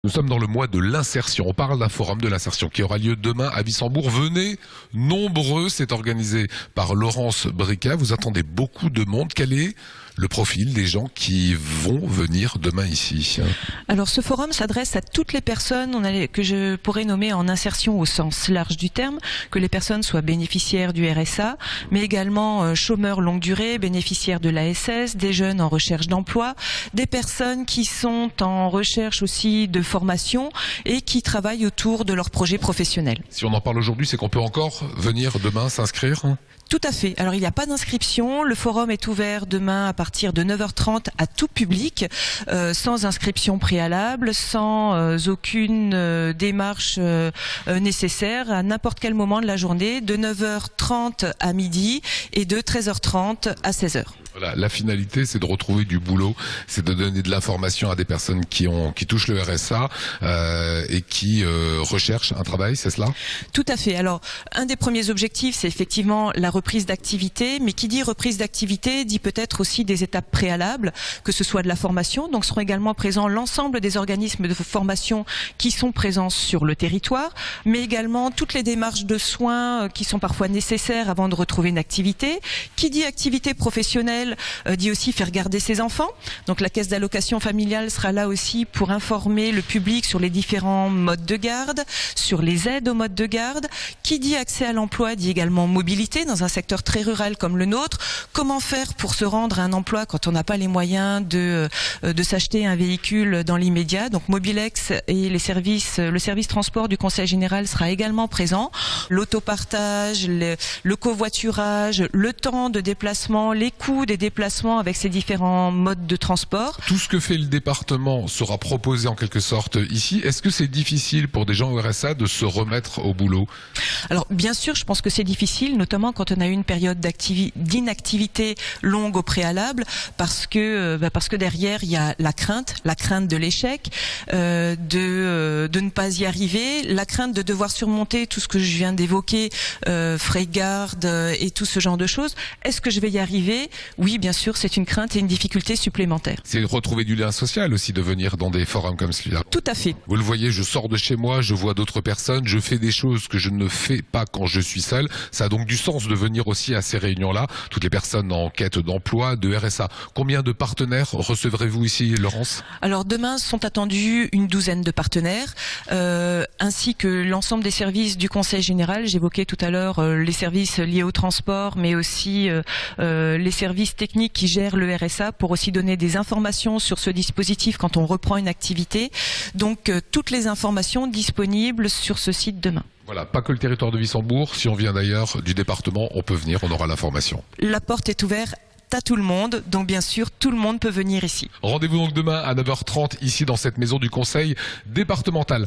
Nous sommes dans le mois de l'insertion. On parle d'un forum de l'insertion qui aura lieu demain à Wissembourg. Venez nombreux, c'est organisé par Laurence Bricat. Vous attendez beaucoup de monde. Quel est le profil des gens qui vont venir demain ici? Alors ce forum s'adresse à toutes les personnes que je pourrais nommer en insertion au sens large du terme, que les personnes soient bénéficiaires du RSA, mais également chômeurs longue durée, bénéficiaires de l'ASS, des jeunes en recherche d'emploi, des personnes qui sont en recherche aussi de formation et qui travaillent autour de leur projet professionnel. Si on en parle aujourd'hui, c'est qu'on peut encore venir demain s'inscrire? Tout à fait. Alors il n'y a pas d'inscription. Le forum est ouvert demain à partir de 9h30 à tout public, sans inscription préalable, sans aucune démarche nécessaire, à n'importe quel moment de la journée, de 9h30 à midi et de 13h30 à 16h. Voilà, la finalité, c'est de retrouver du boulot, c'est de donner de l'information à des personnes qui touchent le RSA et qui recherchent un travail, c'est cela? Tout à fait. Alors, un des premiers objectifs, c'est effectivement la reprise d'activité, mais qui dit reprise d'activité dit peut-être aussi des étapes préalables, que ce soit de la formation. Donc, seront également présents l'ensemble des organismes de formation qui sont présents sur le territoire, mais également toutes les démarches de soins qui sont parfois nécessaires avant de retrouver une activité. Qui dit activité professionnelle dit aussi faire garder ses enfants. Donc la caisse d'allocation familiale sera là aussi pour informer le public sur les différents modes de garde, sur les aides aux modes de garde. Qui dit accès à l'emploi dit également mobilité dans un secteur très rural comme le nôtre. Comment faire pour se rendre à un emploi quand on n'a pas les moyens de s'acheter un véhicule dans l'immédiat. Donc Mobilex et le service transport du Conseil général sera également présent. L'autopartage, le covoiturage, le temps de déplacement, les coûts des déplacements avec ces différents modes de transport. Tout ce que fait le département sera proposé en quelque sorte ici. Est-ce que c'est difficile pour des gens au RSA de se remettre au boulot? Alors bien sûr, je pense que c'est difficile, notamment quand on a eu une période d'inactivité longue au préalable, parce que derrière il y a la crainte de l'échec, de ne pas y arriver, la crainte de devoir surmonter tout ce que je viens d'évoquer, frais de garde et tout ce genre de choses. Est-ce que je vais y arriver? Oui, bien sûr, c'est une crainte et une difficulté supplémentaire. C'est retrouver du lien social aussi de venir dans des forums comme celui-là. Tout à fait. Vous le voyez, je sors de chez moi, je vois d'autres personnes, je fais des choses que je ne fais pas quand je suis seul. Ça a donc du sens de venir aussi à ces réunions-là. Toutes les personnes en quête d'emploi, de RSA. Combien de partenaires recevrez-vous ici, Laurence? Alors demain sont attendus une douzaine de partenaires, ainsi que l'ensemble des services du Conseil général. J'évoquais tout à l'heure les services liés au transport, mais aussi les services techniques qui gèrent le RSA pour aussi donner des informations sur ce dispositif quand on reprend une activité. Donc toutes les informations disponibles sur ce site demain. Voilà, pas que le territoire de Wissembourg. Si on vient d'ailleurs du département, on peut venir, on aura l'information. La porte est ouverte à tout le monde, donc bien sûr tout le monde peut venir ici. Rendez-vous donc demain à 9h30 ici dans cette maison du Conseil départemental.